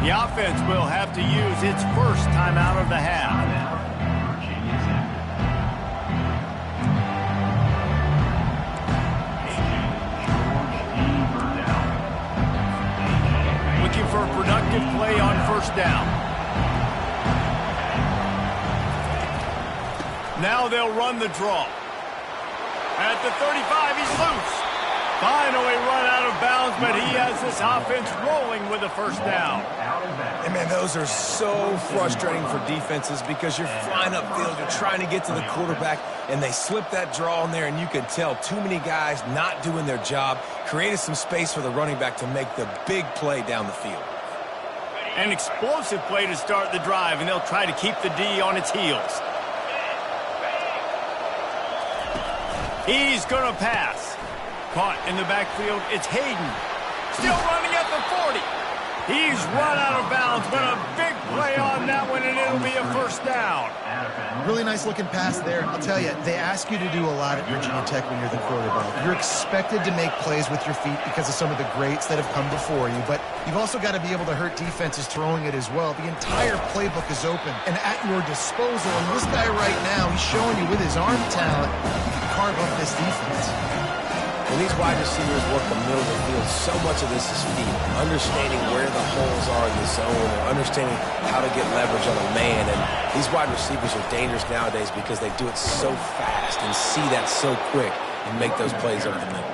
The offense will have to use its first timeout of the half. Looking for a productive play on first down. Now they'll run the draw. At the 35, he's loose. Finally run out of bounds, but he has this offense rolling with a first down. And man, those are so frustrating for defenses because you're flying upfield, you're trying to get to the quarterback, and they slip that draw in there, and you can tell too many guys not doing their job, created some space for the running back to make the big play down the field. An explosive play to start the drive, and they'll try to keep the D on its heels. He's going to pass. Caught in the backfield, it's Hayden. Still running at the 40. He's run out of bounds, but a big play on that one, and it'll be a first down. Really nice looking pass there. I'll tell you, they ask you to do a lot at Virginia Tech when you're the quarterback. You're expected to make plays with your feet because of some of the greats that have come before you, but you've also got to be able to hurt defenses throwing it as well. The entire playbook is open and at your disposal, and this guy right now, he's showing you with his arm talent, he can carve up this defense. When these wide receivers work the middle of the field, so much of this is feet, understanding where the holes are in the zone, or understanding how to get leverage on a man. And these wide receivers are dangerous nowadays because they do it so fast and see that so quick and make those plays over the middle.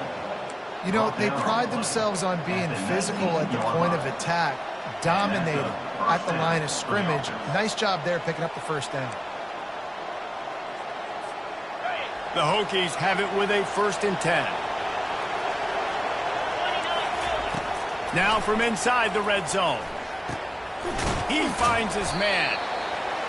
You know, they pride themselves on being physical at the point of attack, dominating at the line of scrimmage. Nice job there picking up the first down. The Hokies have it with a 1st and 10. Now from inside the red zone. He finds his man.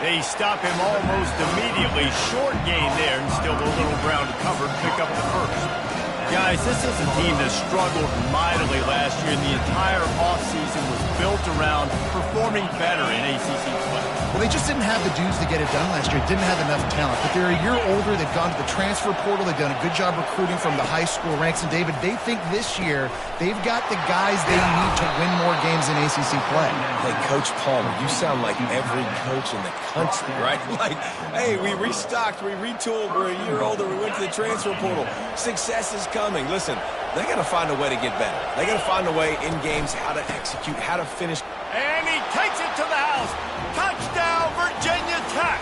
They stop him almost immediately. Short gain there, and still a little ground to cover to pick up the first. Guys, this is a team that struggled mightily last year, and the entire offseason was built around performing better in ACC play. Well, they just didn't have the dudes to get it done last year. Didn't have enough talent. But they're a year older. They've gone to the transfer portal. They've done a good job recruiting from the high school ranks. And, David, they think this year they've got the guys they need to win more games in ACC play. Hey, Coach Palmer, you sound like every coach in the country, right? Like, hey, we restocked, we retooled, we're a year older, we went to the transfer portal. Success is coming. Listen, they got to find a way to get better. They got to find a way in games how to execute, how to finish. And he takes it to the house. Touchdown, Virginia Tech.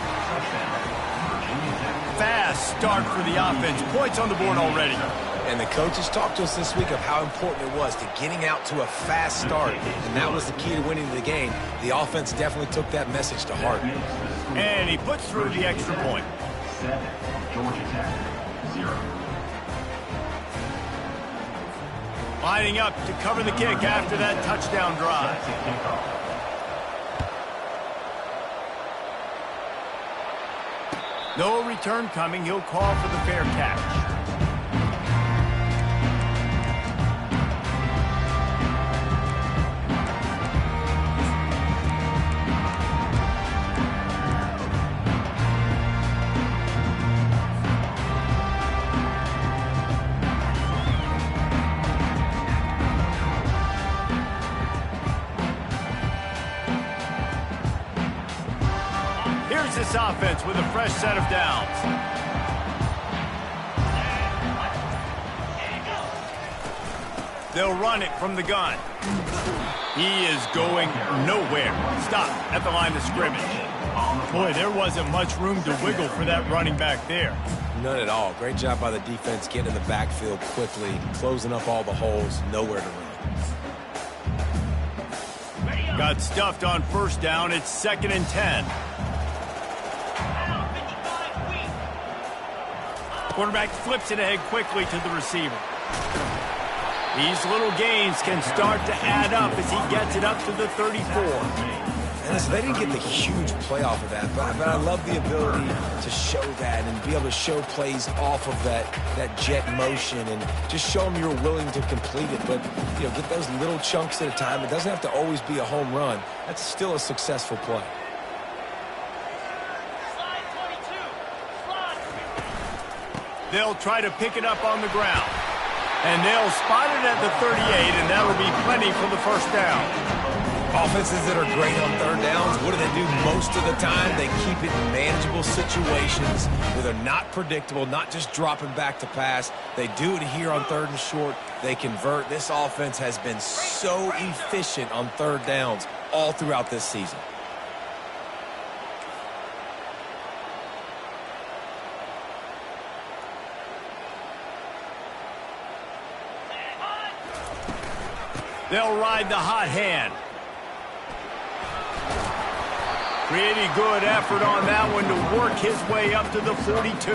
Fast start for the offense. Points on the board already. And the coaches talked to us this week of how important it was to getting out to a fast start. And that was the key to winning the game. The offense definitely took that message to heart. And he puts through the extra point. 7, Georgia Tech, 0. Lining up to cover the kick after that touchdown drive. No return coming. He'll call for the fair catch. This offense with a fresh set of downs. They'll run it from the gun. He is going nowhere. Stop at the line of scrimmage. Boy, there wasn't much room to wiggle for that running back there. None at all. Great job by the defense getting in the backfield quickly, closing up all the holes, nowhere to run. Got stuffed on first down. It's 2nd and 10. Quarterback flips it ahead quickly to the receiver. These little gains can start to add up as he gets it up to the 34. And listen, they didn't get the huge play off of that, but I love the ability to show that and be able to show plays off of that jet motion and just show them you're willing to complete it. But, you know, get those little chunks at a time. It doesn't have to always be a home run. That's still a successful play. They'll try to pick it up on the ground. And they'll spot it at the 38, and that'll be plenty for the first down. Offenses that are great on third downs, what do most of the time? They keep it in manageable situations where they're not predictable, not just dropping back to pass. They do it here on third and short. They convert. This offense has been so efficient on third downs all throughout this season. They'll ride the hot hand. Pretty good effort on that one to work his way up to the 42.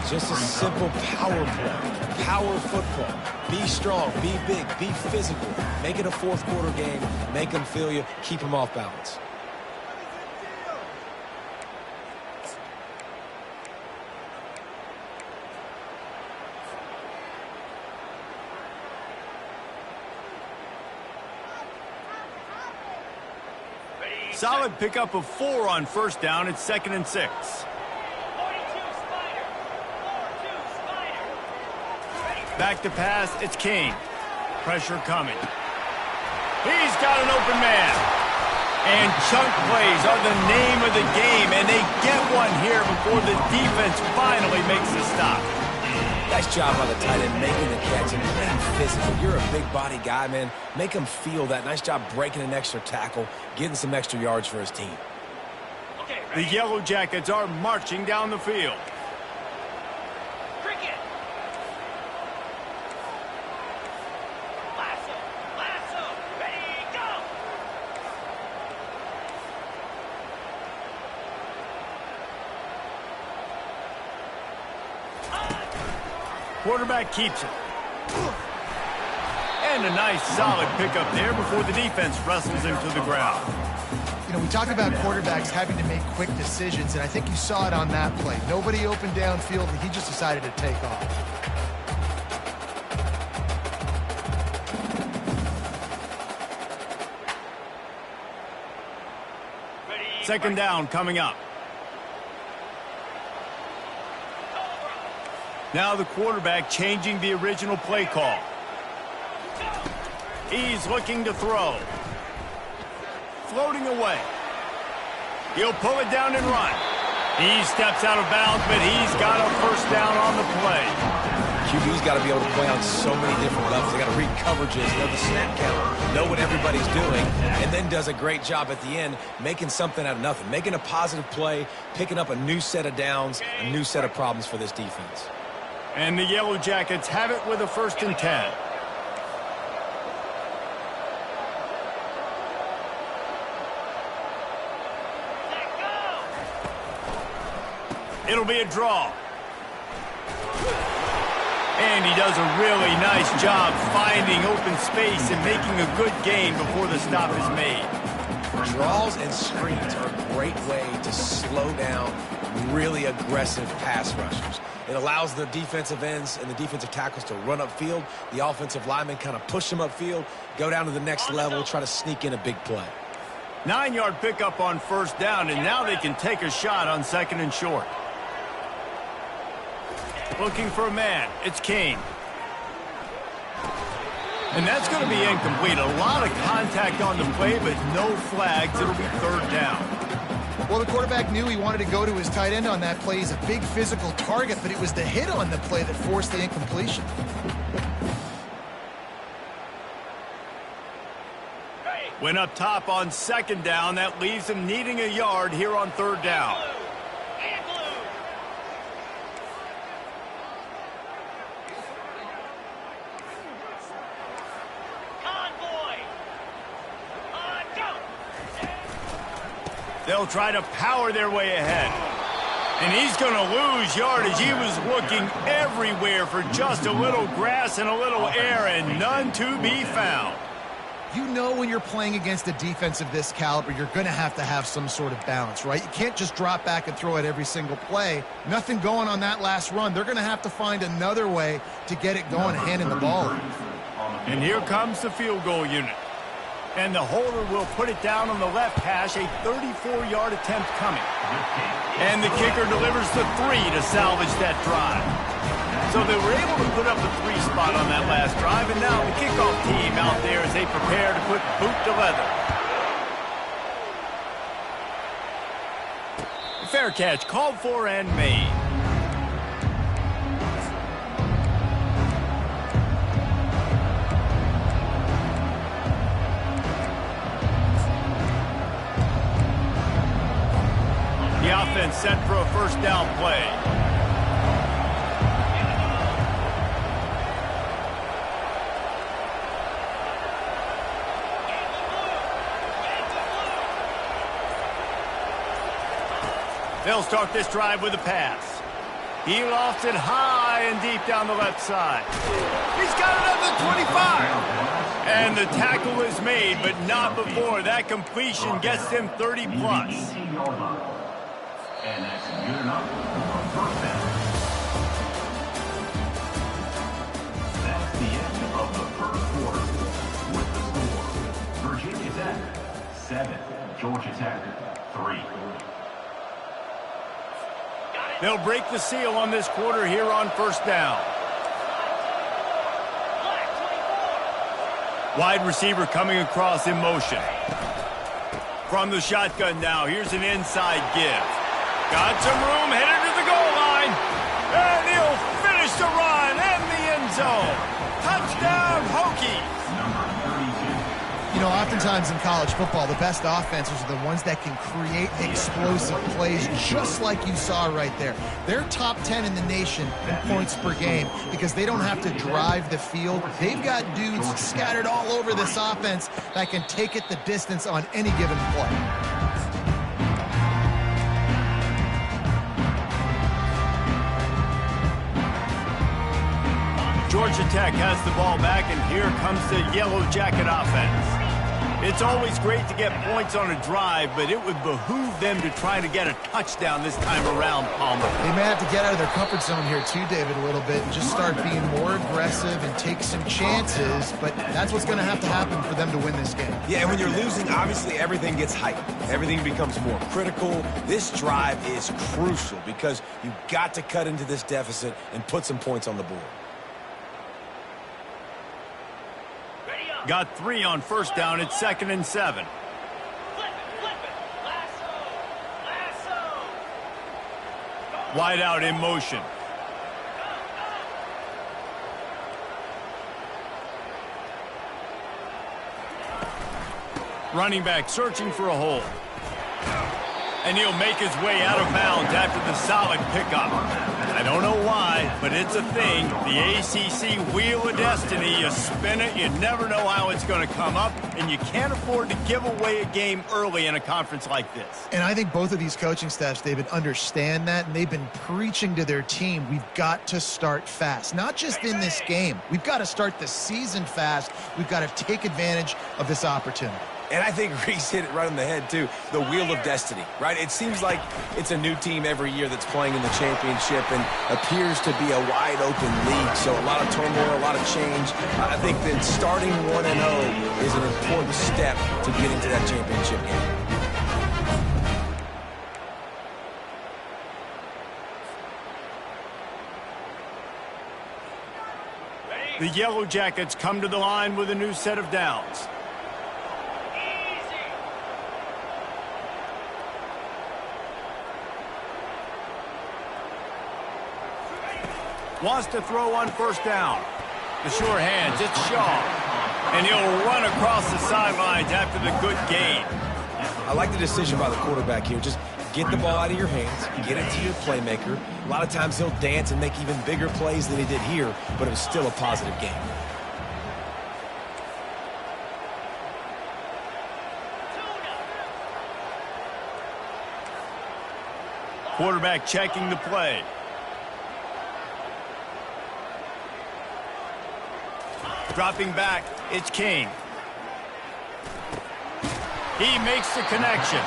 Just a simple power play. Power football. Be strong, be big, be physical. Make it a fourth quarter game. Make them feel you. Keep them off balance. Solid pickup of 4 on first down. It's 2nd and 6. Back to pass. It's Kane. Pressure coming. He's got an open man. And chunk plays are the name of the game, and they get one here before the defense finally makes the stop. Nice job by the tight end making the catch and playing physical. You're a big body guy, man. Make him feel that. Nice job breaking an extra tackle, getting some extra yards for his team. The Yellow Jackets are marching down the field. Cricket. Lasso, ready, go. Quarterback keeps it. And a nice solid pickup there before the defense wrestles him to the ground. You know, we talk about quarterbacks having to make quick decisions, and I think you saw it on that play. Nobody opened downfield, and he just decided to take off. Second down coming up. Now the quarterback changing the original play call. He's looking to throw. Floating away. He'll pull it down and run. He steps out of bounds, but he's got a first down on the play. QB's got to be able to play on so many different levels. They got to read coverages, know the snap count, know what everybody's doing, and then does a great job at the end making something out of nothing, making a positive play, picking up a new set of downs, a new set of problems for this defense. And the Yellow Jackets have it with a 1st and 10. It'll be a draw. And he does a really nice job finding open space and making a good gain before the stop is made. Draws and screens are a great way to slow down really aggressive pass rushers. It allows the defensive ends and the defensive tackles to run upfield. The offensive linemen kind of push them upfield, go down to the next level, try to sneak in a big play. 9-yard pickup on first down, and now they can take a shot on 2nd and short. Looking for a man. It's Kane. And that's going to be incomplete. A lot of contact on the play, but no flags. It'll be 3rd down. Well, the quarterback knew he wanted to go to his tight end on that play. He's a big physical target, but it was the hit on the play that forced the incompletion. Went up top on 2nd down. That leaves him needing a yard here on 3rd down. They'll try to power their way ahead. And he's going to lose yardage. He was looking everywhere for just a little grass and a little air, and none to be found. You know when you're playing against a defense of this caliber, you're going to have some sort of balance, right? You can't just drop back and throw it every single play. Nothing going on that last run. They're going to have to find another way to get it going, handing the ball. And here comes the field goal unit. And the holder will put it down on the left hash, a 34-yard attempt coming. And the kicker delivers the 3 to salvage that drive. So they were able to put up a 3 spot on that last drive, and now the kickoff team out there as they prepare to put boot to leather. Fair catch, called for and made. The offense set for a first down play. They'll start this drive with a pass. He lofts it high and deep down the left side. He's got it up to 25. And the tackle is made, but not before that completion gets them 30-plus. 18-yard line. And that's good enough for first down. That's the end of the first quarter. With the score, Virginia Tech 7, Georgia Tech 3. They'll break the seal on this quarter here on first down. Wide receiver coming across in motion. From the shotgun now, here's an inside give. Got some room, headed to the goal line. And he'll finish the run in the end zone. Touchdown, Hokies. You know, oftentimes in college football, the best offenses are the ones that can create explosive plays, just like you saw right there. They're top 10 in the nation in points per game because they don't have to drive the field. They've got dudes scattered all over this offense that can take it the distance on any given play. Georgia Tech has the ball back, and here comes the Yellow Jacket offense. It's always great to get points on a drive, but it would behoove them to try to get a touchdown this time around, Palmer. They may have to get out of their comfort zone here too, David, a little bit, and just start being more aggressive and take some chances, but that's what's going to happen for them to win this game. Yeah, and when you're losing, obviously everything gets heightened. Everything becomes more critical. This drive is crucial because you've got to cut into this deficit and put some points on the board. Got 3 on first down. It's 2nd and 7. Flip it. Lasso. Wide out in motion. Running back searching for a hole. And he'll make his way out of bounds after the solid pickup. I don't know why, but it's a thing. The ACC Wheel of Destiny, you spin it, you never know how it's going to come up, and you can't afford to give away a game early in a conference like this. And I think both of these coaching staffs, David, understand that, and they've been preaching to their team, we've got to start fast. Not just in this game. We've got to start the season fast. We've got to take advantage of this opportunity. And I think Reese hit it right on the head, too. The Wheel of Destiny, right? It seems like it's a new team every year that's playing in the championship and appears to be a wide-open league. So a lot of turmoil, a lot of change. I think that starting 1-0 is an important step to getting to that championship game. The Yellow Jackets come to the line with a new set of downs. Wants to throw on first down. The sure hands, it's Shaw. And he'll run across the sidelines after the good gain. I like the decision by the quarterback here. Just get the ball out of your hands, get it to your playmaker. A lot of times he'll dance and make even bigger plays than he did here, but it was still a positive game. Quarterback checking the play. Dropping back, it's King. He makes the connection.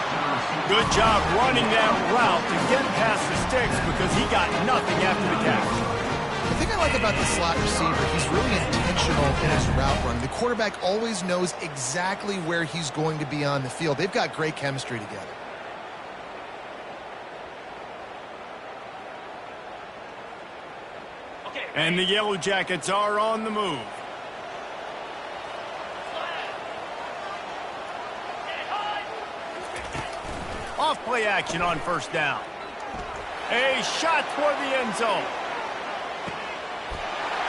Good job running that route to get past the sticks because he got nothing after the catch. The thing I like about the slot receiver, he's really intentional in his route run. The quarterback always knows exactly where he's going to be on the field. They've got great chemistry together. And the Yellow Jackets are on the move. Off play action on first down. A shot toward the end zone.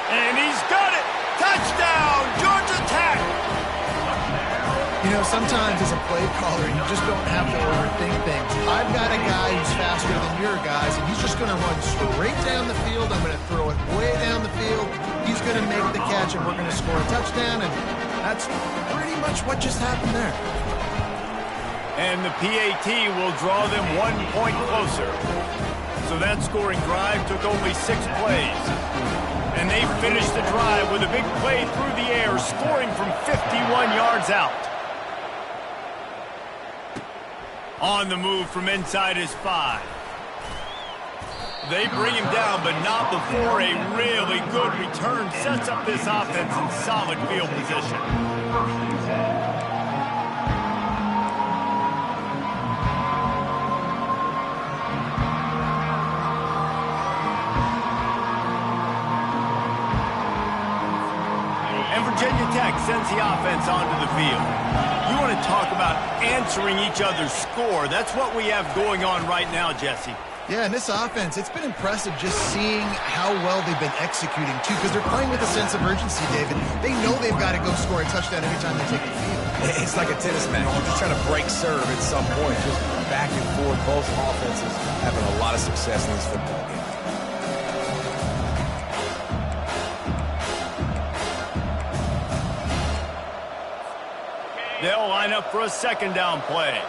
And he's got it. Touchdown, Georgia Tech. You know, sometimes as a play caller, you just don't have to overthink things. I've got a guy who's faster than your guys, and he's just going to run straight down the field. I'm going to throw it way down the field. He's going to make the catch, and we're going to score a touchdown, and that's pretty much what just happened there. And the PAT will draw them 1 point closer. So that scoring drive took only 6 plays. And they finished the drive with a big play through the air, scoring from 51 yards out. On the move from inside his 5. They bring him down, but not before a really good return sets up this offense in solid field position. And Virginia Tech sends the offense onto the field. You want to talk about answering each other's score. That's what we have going on right now, Jesse. Yeah, and this offense, it's been impressive just seeing how well they've been executing, too, because they're playing with a sense of urgency, David. They know they've got to go score a touchdown every time they take the field. It's like a tennis match. You're just trying to break serve at some point. Just back and forth. Both offenses having a lot of success in this football game. They'll line up for a second down play.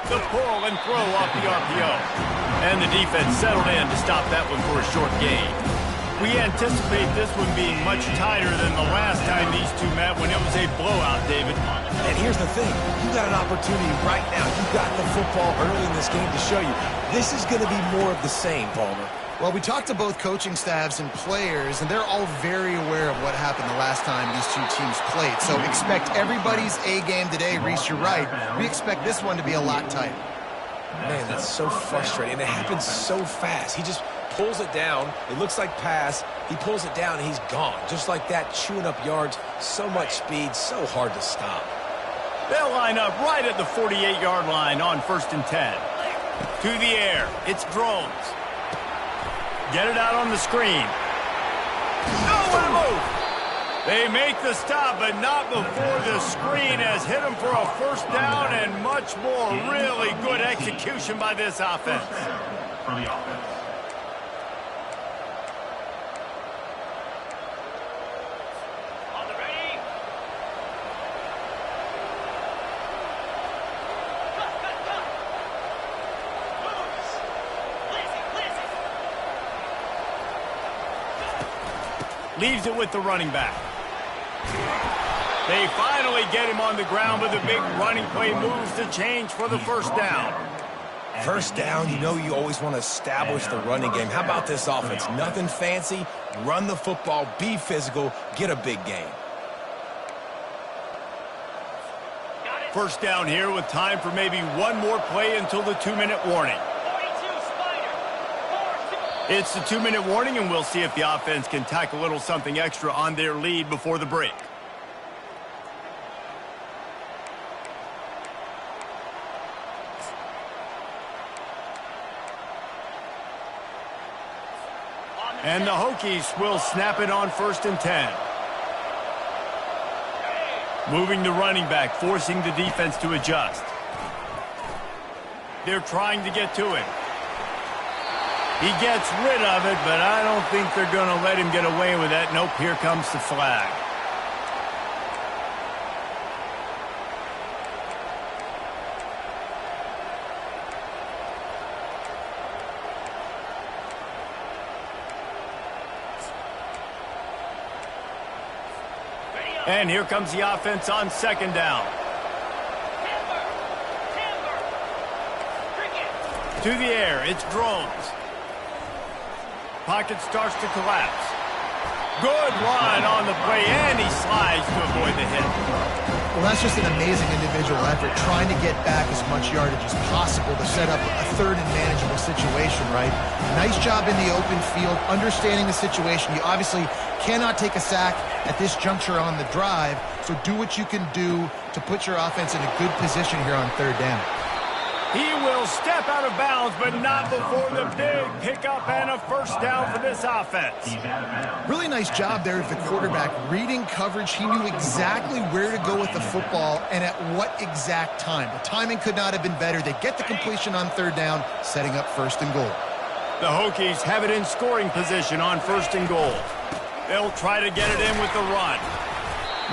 The pull and throw off the RPO. And the defense settled in to stop that one for a short gain. We anticipate this one being much tighter than the last time these two met when it was a blowout, David. And here's the thing. You got an opportunity right now. You got the football early in this game to show you. This is going to be more of the same, Palmer. Well, we talked to both coaching staffs and players, and they're all very aware of what happened the last time these two teams played. So expect everybody's A game today. Reese, you're right. We expect this one to be a lot tighter. Man, that's so frustrating. And it happens so fast. He just pulls it down. It looks like pass. He pulls it down, and he's gone. Just like that, chewing up yards. So much speed, so hard to stop. They'll line up right at the 48-yard line on 1st and 10. To the air. It's Drones. Get it out on the screen. Nowhere to move. They make the stop, but not before the screen has hit them for a first down and much more. Really good execution by this offense. For the offense. On the ready. Cut. Moves. Blizzy. Leaves it with the running back. They finally get him on the ground, but the big running play moves the change for the first down. First down, you know you always want to establish the running game. How about this offense? Nothing fancy. Run the football, be physical, get a big gain. First down here with time for maybe one more play until the 2-minute warning. 42 Spider. 4-2. It's the 2-minute warning, and we'll see if the offense can tack a little something extra on their lead before the break. And the Hokies will snap it on 1st and 10. Moving the running back, forcing the defense to adjust. They're trying to get to him. He gets rid of it, but I don't think they're going to let him get away with that. Nope, here comes the flag. And here comes the offense on 2nd down. Timber. Cricket. To the air, it's Drones. Pocket starts to collapse. Good run on the play, and he slides to avoid the hit. Well, that's just an amazing individual effort, trying to get back as much yardage as possible to set up a third and manageable situation, right? Nice job in the open field, understanding the situation. You obviously cannot take a sack at this juncture on the drive, so do what you can do to put your offense in a good position here on third down. He will step out of bounds, but not before the big pickup and a first down for this offense. Really nice job there of the quarterback. Reading coverage, he knew exactly where to go with the football and at what exact time. The timing could not have been better. They get the completion on third down, setting up first and goal. The Hokies have it in scoring position on first and goal. They'll try to get it in with the run.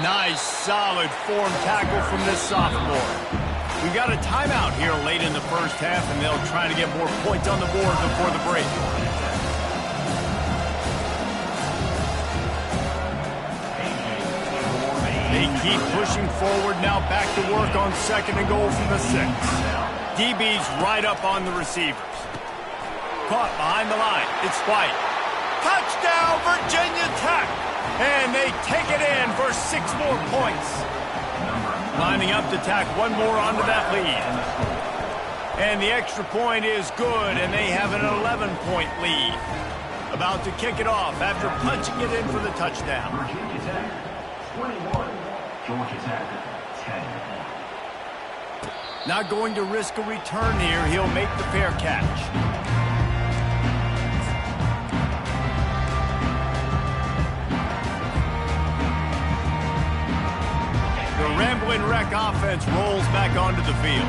Nice, solid form tackle from this sophomore. We got a timeout here late in the first half, and they'll try to get more points on the board before the break. They keep pushing forward, now back to work on second and goal from the 6. DB's right up on the receivers. Caught behind the line. It's White. Touchdown, Virginia Tech! And they take it in for 6 more points. Lining up to tack one more onto that lead. And the extra point is good, and they have an 11-point lead. About to kick it off after punching it in for the touchdown. Virginia Tech, 21. Georgia Tech, 10. Not going to risk a return here. He'll make the fair catch. The Ramblin' Wreck offense rolls back onto the field.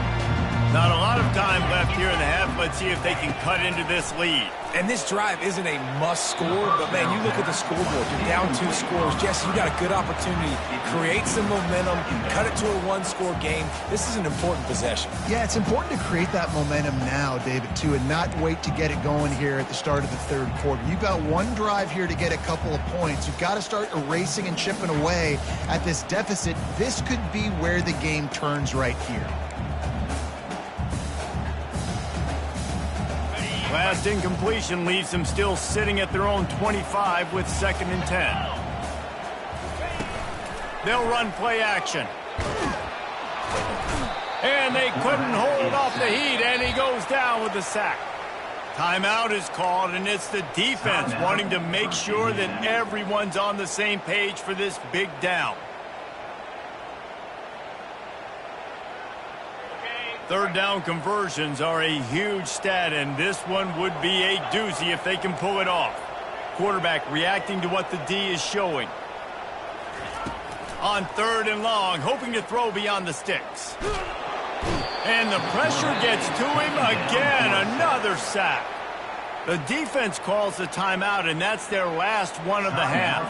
Not a lot of time left here in the half. Let's see if they can cut into this lead. And this drive isn't a must score, but man, you look at the scoreboard, you're down 2 scores. Jesse, you got a good opportunity. Create some momentum, cut it to a 1-score game. This is an important possession. Yeah, it's important to create that momentum now, David, too, and not wait to get it going here at the start of the third quarter. You've got one drive here to get a couple of points. You've got to start erasing and chipping away at this deficit. This could be where the game turns right here. Last incompletion leaves them still sitting at their own 25 with 2nd and 10. They'll run play action. And they couldn't hold off the heat, and he goes down with the sack. Timeout is called, and it's the defense wanting to make sure that everyone's on the same page for this big down. Third down conversions are a huge stat, and this one would be a doozy if they can pull it off. Quarterback reacting to what the D is showing. On 3rd and long, hoping to throw beyond the sticks. And the pressure gets to him again, another sack. The defense calls the timeout, and that's their last one of the half.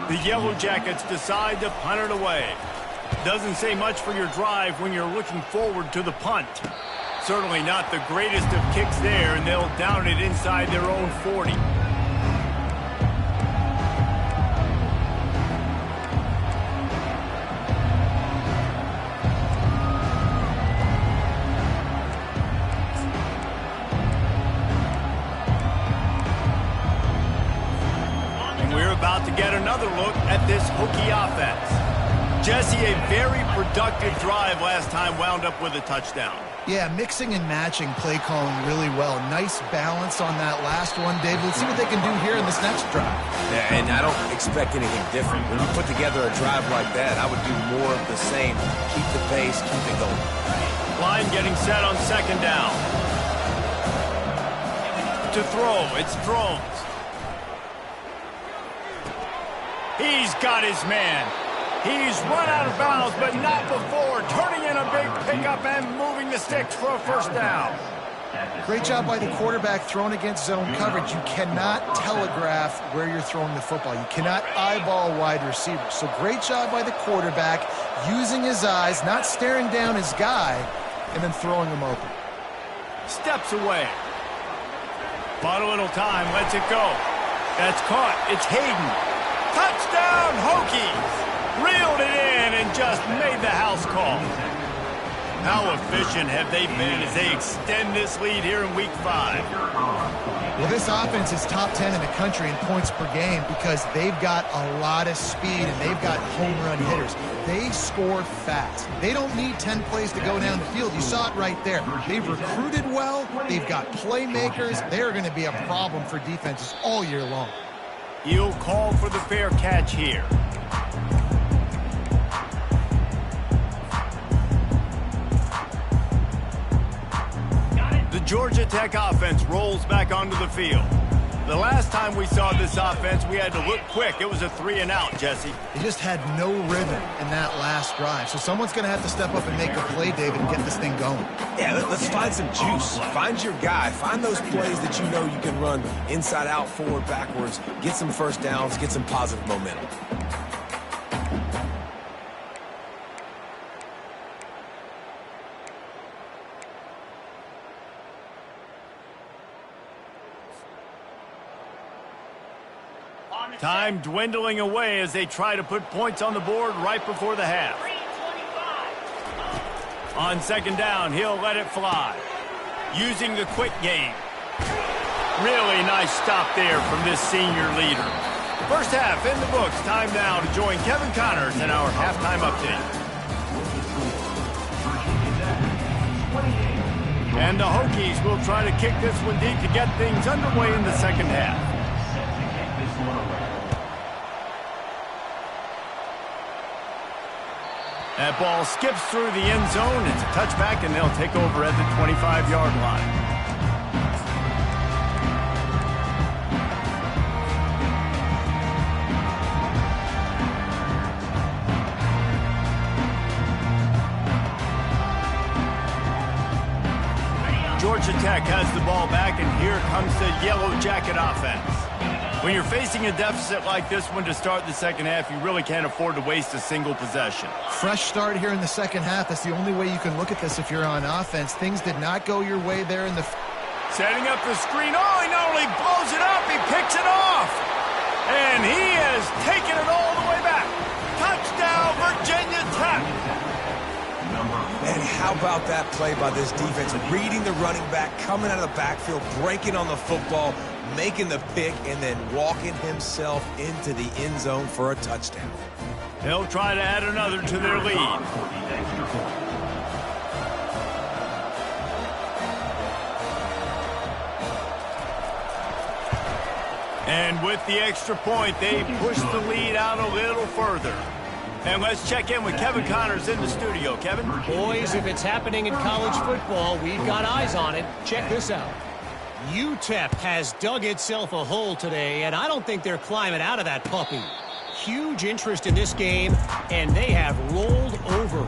The Yellow Jackets decide to punt it away. Doesn't say much for your drive when you're looking forward to the punt. Certainly not the greatest of kicks there, and they'll down it inside their own 40. And we're about to get another look at this Hokie offense. Jesse, a very productive drive last time wound up with a touchdown. Yeah, mixing and matching play calling really well. Nice balance on that last one, David. Let's see what they can do here in this next drive. Yeah, and I don't expect anything different. When you put together a drive like that, I would do more of the same. Keep the pace, keep it going. Line getting set on 2nd down. To throw, it's Thrones. He's got his man. He's run out of bounds, but not before turning in a big pickup and moving the sticks for a first down. Great job by the quarterback throwing against zone coverage. You cannot telegraph where you're throwing the football. You cannot eyeball wide receivers. So great job by the quarterback using his eyes, not staring down his guy, and then throwing him open. Steps away. Bought a little time, lets it go. That's caught. It's Hayden. Touchdown, Hokies! Reeled it in and just made the house call. How efficient have they been as they extend this lead here in Week 5? Well, this offense is top 10 in the country in points per game because they've got a lot of speed and they've got home run hitters. They score fast. They don't need 10 plays to go down the field. You saw it right there. They've recruited well. They've got playmakers. They're going to be a problem for defenses all year long. He'll call for the fair catch here. The Georgia Tech offense rolls back onto the field. The last time we saw this offense, we had to look quick. It was a 3-and-out, Jesse. They just had no rhythm in that last drive. So someone's going to have to step up and make a play, David, and get this thing going. Yeah, let's find some juice. Find your guy. Find those plays that you know you can run inside out, forward, backwards. Get some first downs. Get some positive momentum. Time dwindling away as they try to put points on the board right before the half. 3:25. On second down, he'll let it fly. Using the quick game. Really nice stop there from this senior leader. First half in the books. Time now to join Kevin Connors in our halftime update. And the Hokies will try to kick this one deep to get things underway in the second half. That ball skips through the end zone. It's a touchback, and they'll take over at the 25-yard line. Georgia Tech has the ball back, and here comes the Yellow Jacket offense. When you're facing a deficit like this one to start the second half, you really can't afford to waste a single possession. Fresh start here in the second half. That's the only way you can look at this if you're on offense. Things did not go your way there in the... Setting up the screen. Oh, he not only blows it up, he picks it off. And he has taken it all the way back. Touchdown, Virginia Tech. And how about that play by this defense? Reading the running back, coming out of the backfield, breaking on the football, making the pick, and then walking himself into the end zone for a touchdown. They'll try to add another to their lead. And with the extra point, they push the lead out a little further. And let's check in with Kevin Connors in the studio. Kevin? Boys, if it's happening in college football, we've got eyes on it. Check this out. UTEP has dug itself a hole today, and I don't think they're climbing out of that puppy. Huge interest in this game, and they have rolled over.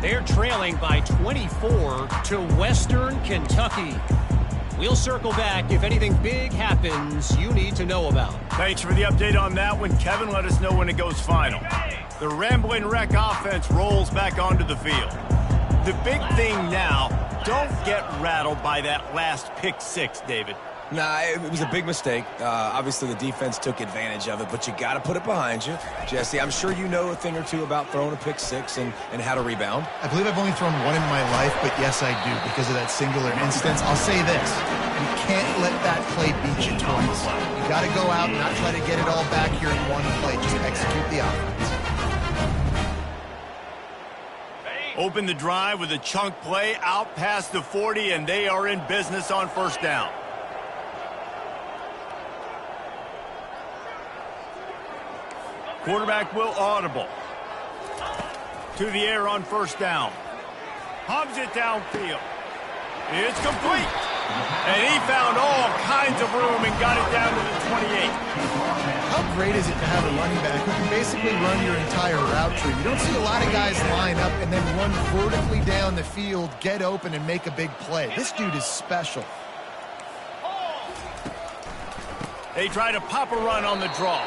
They're trailing by 24 to Western Kentucky. We'll circle back if anything big happens you need to know about. Thanks for the update on that one, Kevin. Let us know when it goes final. The Ramblin' Wreck offense rolls back onto the field. The big thing now, don't get rattled by that last pick six, David. Nah, it was a big mistake. Obviously, the defense took advantage of it, but you got to put it behind you. Jesse, I'm sure you know a thing or two about throwing a pick six and how to rebound. I believe I've only thrown one in my life, but yes, I do because of that singular instance. I'll say this. You can't let that play beat you twice. You got to go out and not try to get it all back here in one play. Just execute the offense. Open the drive with a chunk play out past the 40, and they are in business on first down. Quarterback will audible. To the air on first down. Hobbs it downfield. It's complete. And he found all kinds of room and got it down to the 28. How great is it to have a running back who can basically run your entire route tree? You don't see a lot of guys line up and then run vertically down the field, get open, and make a big play. This dude is special. They try to pop a run on the draw.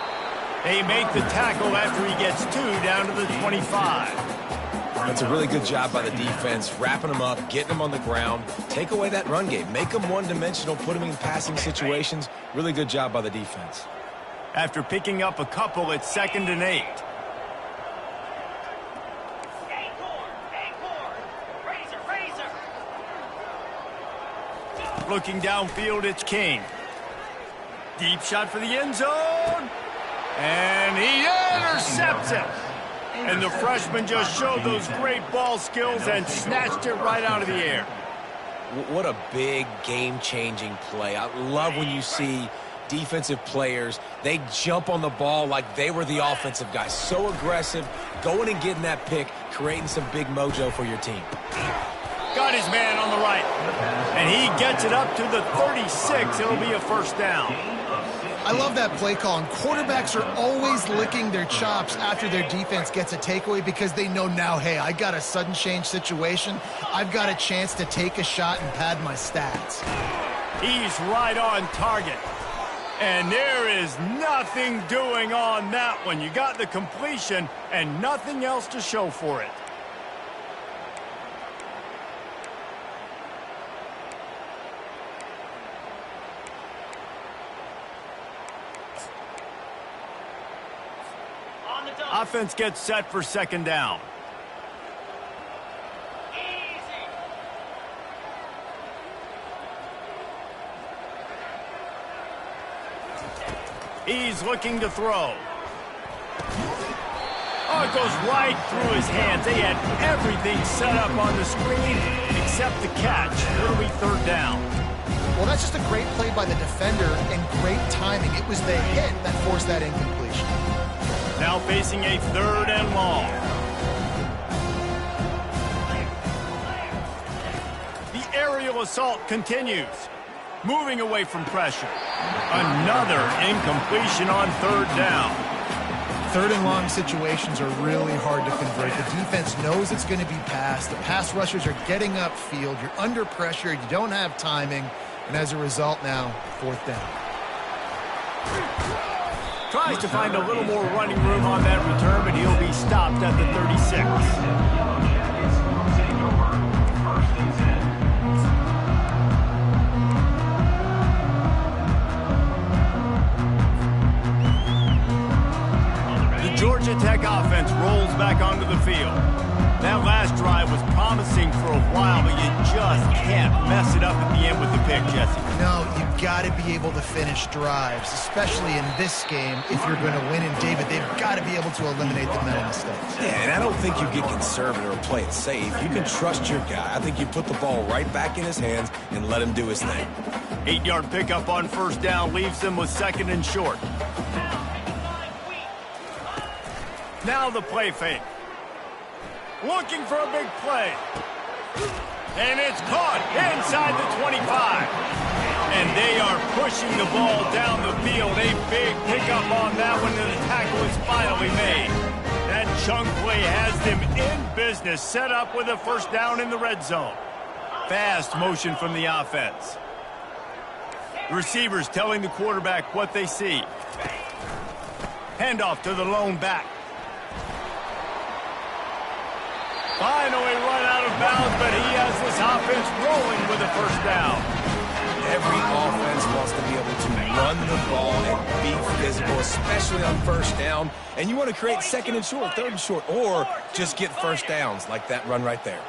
They make the tackle after he gets two down to the 25. That's a really good job by the defense, wrapping them up, getting them on the ground. Take away that run game. Make them one-dimensional, put them in passing situations. Really good job by the defense. After picking up a couple, it's 2nd and 8. Looking downfield, it's King. Deep shot for the end zone. And he intercepts it. And the freshman just showed those great ball skills and snatched it right out of the air. What a big game-changing play. I love when you see defensive players, they jump on the ball like they were the offensive guys. So aggressive, going and getting that pick, creating some big mojo for your team. Got his man on the right. And he gets it up to the 36. It'll be a first down. I love that play call, and quarterbacks are always licking their chops after their defense gets a takeaway because they know now, hey, I got a sudden change situation. I've got a chance to take a shot and pad my stats. He's right on target. And there is nothing doing on that one. You got the completion and nothing else to show for it. Offense gets set for second down. He's looking to throw. Oh, it goes right through his hands. They had everything set up on the screen except the catch. It'll be third down. Well, that's just a great play by the defender and great timing. It was the hit that forced that incompletion. Now facing a third and long. The aerial assault continues. Moving away from pressure. Another incompletion on third down. Third and long situations are really hard to convert. The defense knows it's going to be passed. The pass rushers are getting upfield. You're under pressure. You don't have timing. And as a result now, fourth down. Tries to find a little more running room on that return, but he'll be stopped at the 36. The Georgia Tech offense rolls back onto the field. That last drive was promising for a while, but you just can't mess it up at the end with the pick, Jesse. No, you've got to be able to finish drives, especially in this game. If you're going to win, and David, they've got to be able to eliminate the mental mistakes. Yeah, and I don't think you get conservative or play it safe. You can trust your guy. I think you put the ball right back in his hands and let him do his thing. 8-yard pickup on first down leaves them with second and short. Now the play fake. Looking for a big play. And it's caught inside the 25. And they are pushing the ball down the field. A big pickup on that one, and the tackle is finally made. That chunk play has them in business, set up with a first down in the red zone. Fast motion from the offense. The receivers telling the quarterback what they see. Handoff to the lone back. Finally run out of bounds, but he has this offense rolling with a first down. Every offense wants to be able to run the ball and be physical, especially on first down. And you want to create second and short, third and short, or just get first downs like that run right there.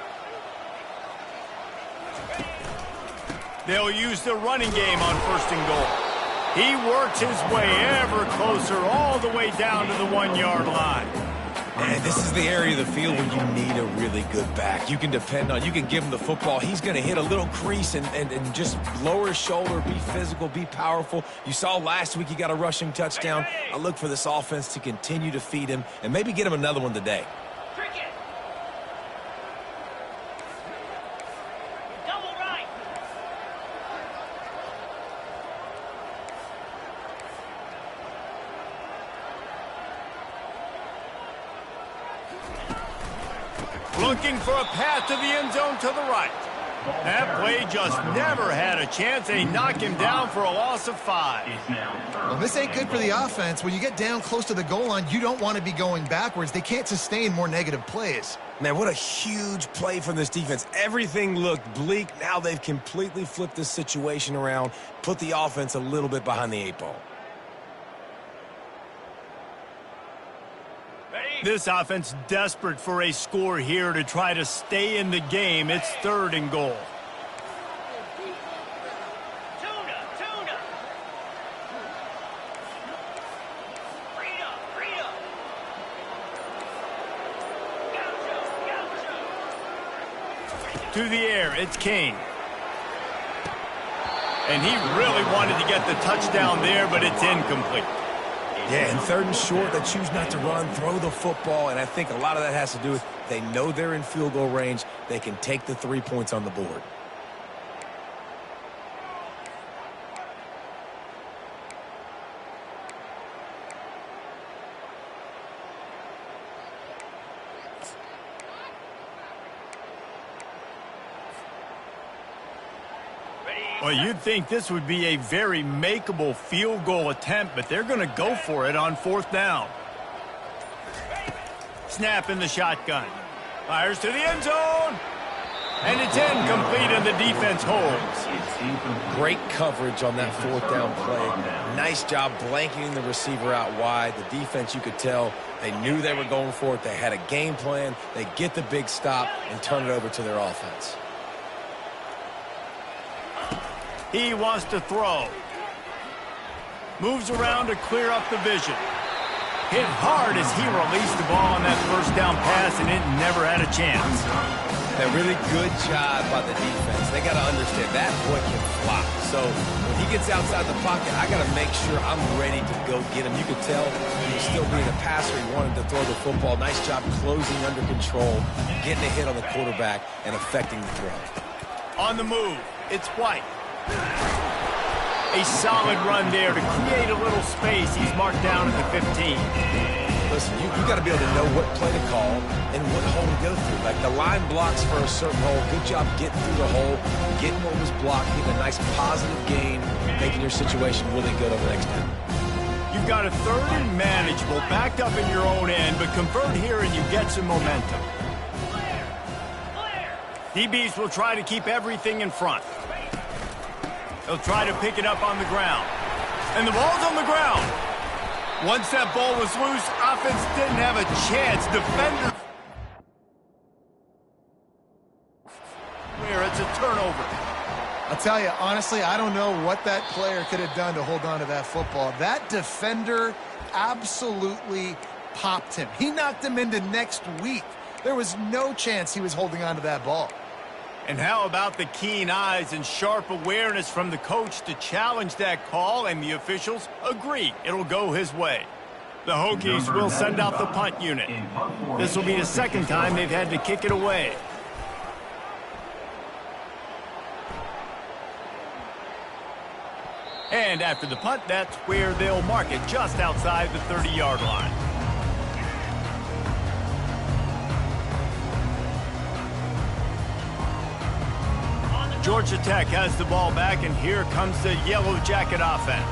They'll use the running game on first and goal. He works his way ever closer all the way down to the 1-yard line. And this is the area of the field where you need a really good back. You can depend on, you can give him the football. He's going to hit a little crease and just lower his shoulder, be physical, be powerful. You saw last week he got a rushing touchdown. I look for this offense to continue to feed him and maybe get him another one today. Double right. Looking for a path to the end zone to the right. That play just never had a chance. They knock him down for a loss of 5. Well, this ain't good for the offense. When you get down close to the goal line, you don't want to be going backwards. They can't sustain more negative plays. Man, what a huge play from this defense. Everything looked bleak. Now they've completely flipped this situation around, put the offense a little bit behind the 8 ball. This offense desperate for a score here to try to stay in the game. It's third and goal. To the air, it's Kane. And he really wanted to get the touchdown there, but it's incomplete. Yeah, and 3rd and short, they choose not to run, throw the football, and I think a lot of that has to do with they know they're in field goal range. They can take the 3 points on the board. Well, you'd think this would be a very makeable field goal attempt, but they're going to go for it on 4th down. Snap in the shotgun. Fires to the end zone. And it's incomplete, and the defense holds. Great coverage on that 4th down play. Nice job blanketing the receiver out wide. The defense, you could tell, they knew they were going for it. They had a game plan. They get the big stop and turn it over to their offense. He wants to throw. Moves around to clear up the vision. Hit hard as he released the ball on that 1st down pass, and it never had a chance. A really good job by the defense. They got to understand that boy can fly. So when he gets outside the pocket, I got to make sure I'm ready to go get him. You could tell he was still being a passer. He wanted to throw the football. Nice job closing under control, getting a hit on the quarterback, and affecting the throw. On the move, it's White. A solid run there to create a little space. He's marked down at the 15. Listen, you got to be able to know what play to call and what hole to go through. Like the line blocks for a certain hole. Good job getting through the hole, getting what was blocked, getting a nice positive gain, making your situation really good over the next down. You've got a 3rd and manageable, backed up in your own end, but convert here and you get some momentum. DBs will try to keep everything in front. They'll try to pick it up on the ground. And the ball's on the ground. Once that ball was loose, offense didn't have a chance. Defender. Where it's a turnover. I'll tell you, honestly, I don't know what that player could have done to hold on to that football. That defender absolutely popped him. He knocked him into next week. There was no chance he was holding on to that ball. And how about the keen eyes and sharp awareness from the coach to challenge that call, and the officials agree it'll go his way. The Hokies will send out the punt unit. This will be the 2nd time they've had to kick it away. And after the punt, that's where they'll mark it, just outside the 30-yard line. Georgia Tech has the ball back, and here comes the Yellow Jacket offense.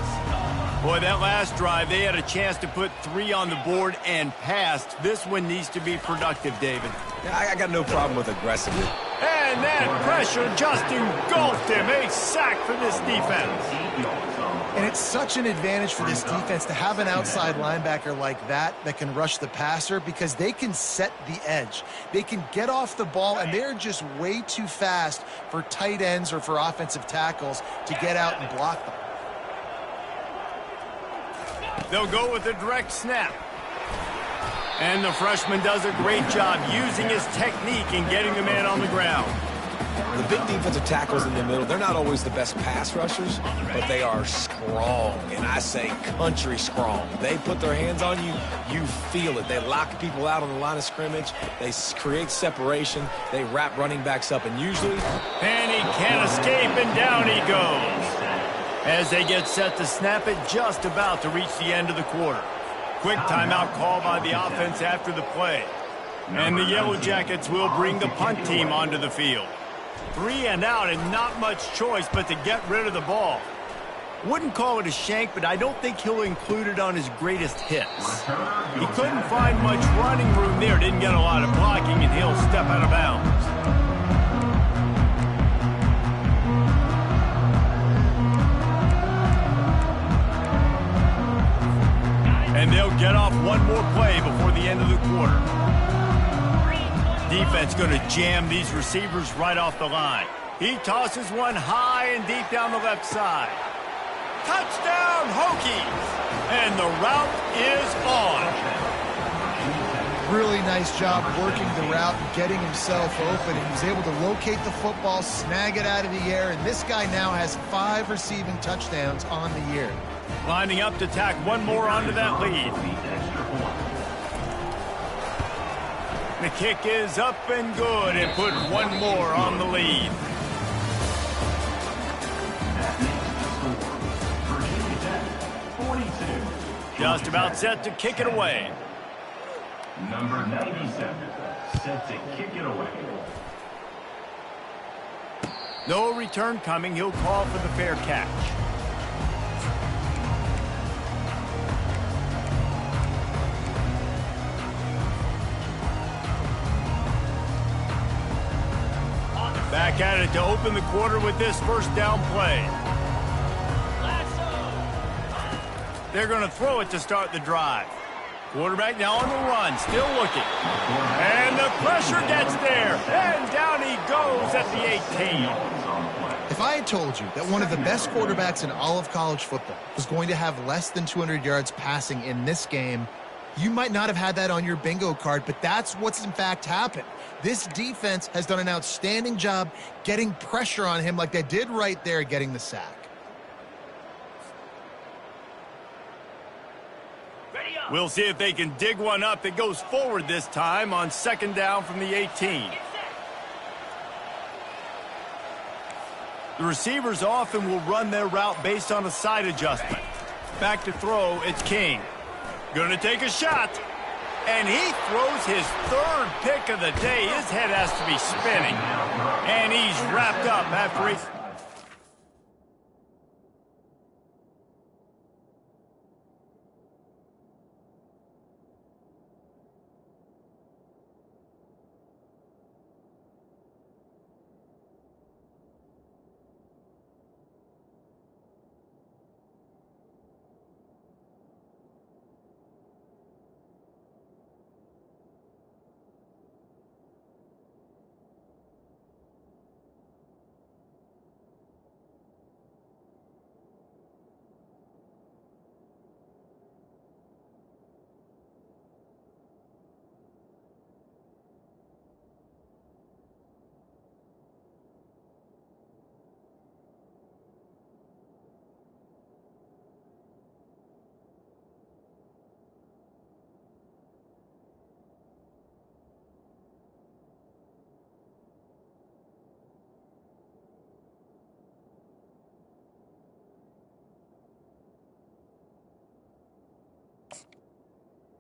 Boy, that last drive, they had a chance to put 3 on the board and passed. This one needs to be productive, David. Yeah, I got no problem with aggressiveness. And that pressure just engulfed him. A sack for this defense. And it's such an advantage for this defense to have an outside linebacker like that can rush the passer, because they can set the edge. They can get off the ball, and they're just way too fast for tight ends or for offensive tackles to get out and block them. They'll go with a direct snap. And the freshman does a great job using his technique and getting the man on the ground. The big defensive tackles in the middle, they're not always the best pass rushers, but they are strong, and I say country strong. They put their hands on you, you feel it. They lock people out on the line of scrimmage. They create separation. They wrap running backs up, and usually... And he can't escape, and down he goes. As they get set to snap it, just about to reach the end of the quarter. Quick timeout call by the offense after the play. And the Yellow Jackets will bring the punt team onto the field. 3 and out, and not much choice but to get rid of the ball. Wouldn't call it a shank, but I don't think he'll include it on his greatest hits. He couldn't find much running room there, didn't get a lot of blocking, and he'll step out of bounds. And they'll get off one more play before the end of the quarter. Defense going to jam these receivers right off the line. He tosses one high and deep down the left side. Touchdown, Hokies! And the route is on. really nice job working the route and getting himself open. And he was able to locate the football, snag it out of the air, and this guy now has 5 receiving touchdowns on the year. Lining up to tack one more onto that lead. The kick is up and good and put one more on the lead. Just about set to kick it away. Number 97, set to kick it away. No return coming. He'll call for the fair catch. Back at it to open the quarter with this first down play. They're going to throw it to start the drive. Quarterback now on the run, still looking. And the pressure gets there. And down he goes at the 18. If I had told you that one of the best quarterbacks in all of college football was going to have less than 200 yards passing in this game, you might not have had that on your bingo card, but that's what's in fact happened. This defense has done an outstanding job getting pressure on him like they did right there, getting the sack. We'll see if they can dig one up that goes forward this time on second down from the 18. The receivers often will run their route based on a side adjustment. Back to throw, it's King. Gonna take a shot. And he throws his third pick of the day. His head has to be spinning. And he's wrapped up after he...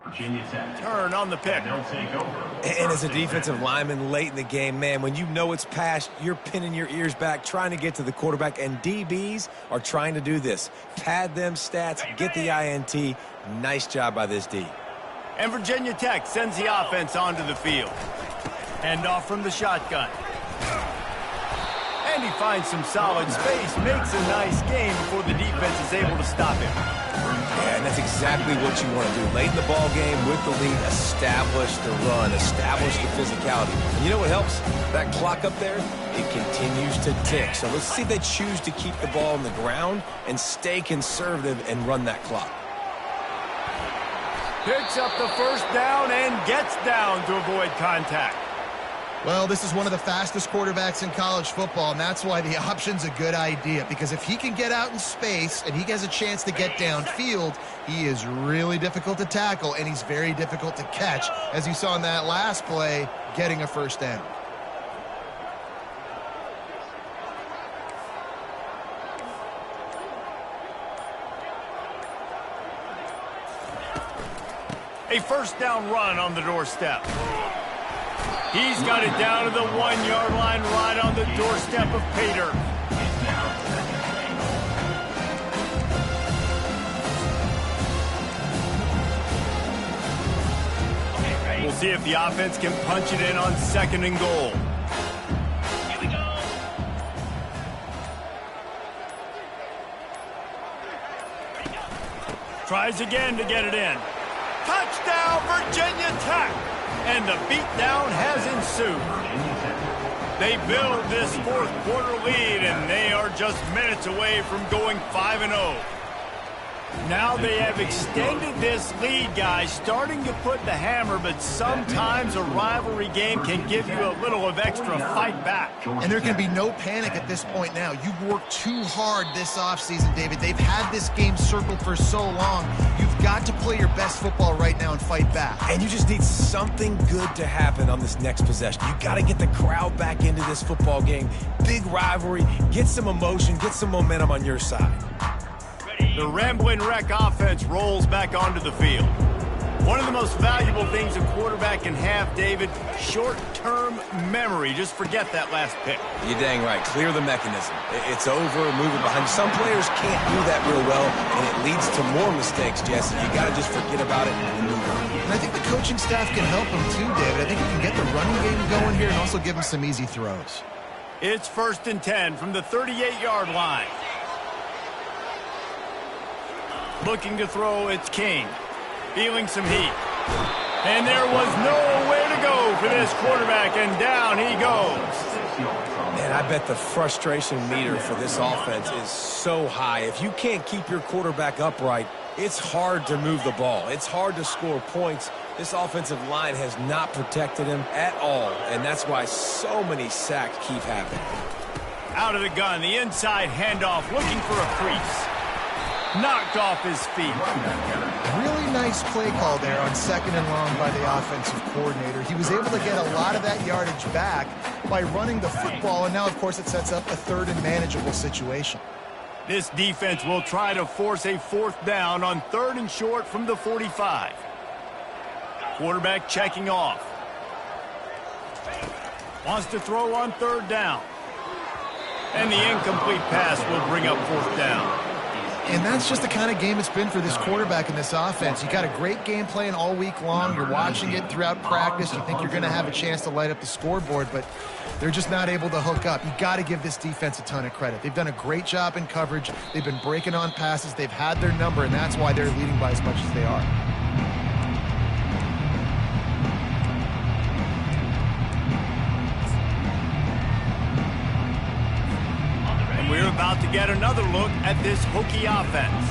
Virginia Tech. Turn on the pick. They'll take over. And as a defensive lineman late in the game, man, when you know it's passed, you're pinning your ears back, trying to get to the quarterback, and DBs are trying to do this. Pad them stats, get the INT. Nice job by this D. And Virginia Tech sends the offense onto the field. Hand off from the shotgun. And he finds some solid space, makes a nice game before the defense is able to stop him. Yeah, and that's exactly what you want to do. Late in the ball game with the lead, establish the run, establish the physicality. And you know what helps? That clock up there, it continues to tick. So let's see if they choose to keep the ball on the ground and stay conservative and run that clock. Picks up the first down and gets down to avoid contact. Well, this is one of the fastest quarterbacks in college football, and that's why the option's a good idea, because if he can get out in space and he has a chance to get downfield, he is really difficult to tackle, and he's very difficult to catch, as you saw in that last play, getting a first down. A first down run on the doorstep. He's got it down to the 1-yard line right on the doorstep of Pater. We'll see if the offense can punch it in on second and goal. Here we go. Tries again to get it in. Touchdown, Virginia Tech! And the beatdown has ensued. They build this fourth quarter lead, and they are just minutes away from going 5-0. Now they have extended this lead, guys, starting to put the hammer, but sometimes a rivalry game can give you a little of extra fight back. And there can be no panic at this point now. You've worked too hard this offseason, David. They've had this game circled for so long. You've got to play your best football right now and fight back. And you just need something good to happen on this next possession. You got to get the crowd back into this football game. Big rivalry. Get some emotion. Get some momentum on your side. The Ramblin' Wreck offense rolls back onto the field. One of the most valuable things a quarterback can have, David, short-term memory. Just forget that last pick. You're dang right. Clear the mechanism. It's over, move it behind. Some players can't do that real well, and it leads to more mistakes, Jesse. You got to just forget about it and move on. And I think the coaching staff can help him too, David. I think he can get the running game going here and also give him some easy throws. It's 1st and 10 from the 38-yard line. Looking to throw, it's King. Feeling some heat. And there was nowhere to go for this quarterback, and down he goes. Man, I bet the frustration meter for this offense is so high. If you can't keep your quarterback upright, it's hard to move the ball. It's hard to score points. This offensive line has not protected him at all, and that's why so many sacks keep happening. Out of the gun, the inside handoff, looking for a crease. Knocked off his feet. Really nice play call there on 2nd and long by the offensive coordinator. He was able to get a lot of that yardage back by running the football, and now, of course, it sets up a 3rd and manageable situation. This defense will try to force a 4th down on 3rd and short from the 45. Quarterback checking off. Wants to throw on 3rd down. And the incomplete pass will bring up 4th down. And that's just the kind of game it's been for this quarterback in this offense. You got a great game plan all week long. You're watching it throughout practice. You think you're going to have a chance to light up the scoreboard, but they're just not able to hook up. You got to give this defense a ton of credit. They've done a great job in coverage. They've been breaking on passes. They've had their number, and that's why they're leading by as much as they are. We're about to get another look at this Hokie offense.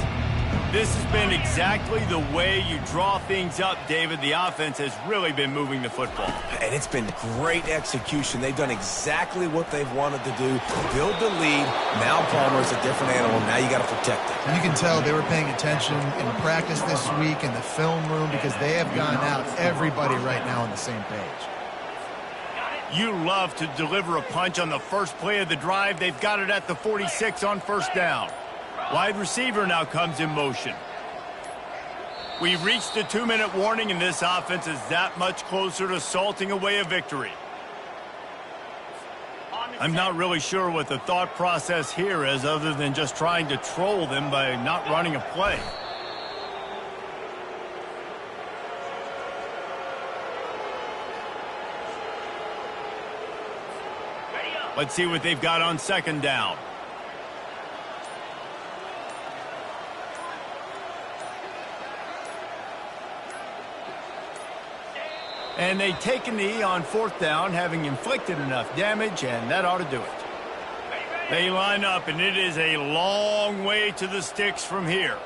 This has been exactly the way you draw things up, David. The offense has really been moving the football. And it's been great execution. They've done exactly what they've wanted to do. Build the lead. Now Palmer's a different animal. Now you got to protect it. And you can tell they were paying attention in practice this week in the film room because they have gone out everybody right now on the same page. You love to deliver a punch on the first play of the drive. They've got it at the 46 on 1st down. Wide receiver now comes in motion. We've reached the 2-minute warning, and this offense is that much closer to salting away a victory. I'm not really sure what the thought process here is other than just trying to troll them by not running a play. Let's see what they've got on 2nd down. And they take a knee on 4th down, having inflicted enough damage, and that ought to do it. They line up, and it is a long way to the sticks from here.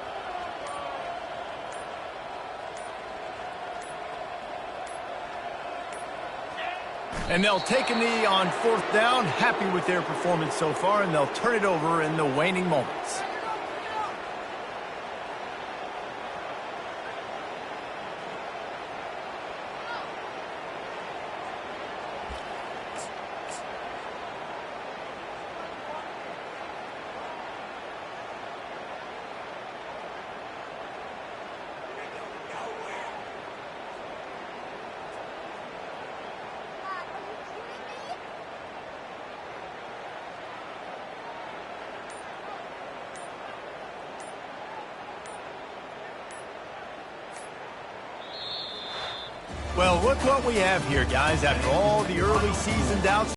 And they'll take a knee on 4th down, happy with their performance so far, and they'll turn it over in the waning moments. Well, look what we have here, guys. After all the early season doubts,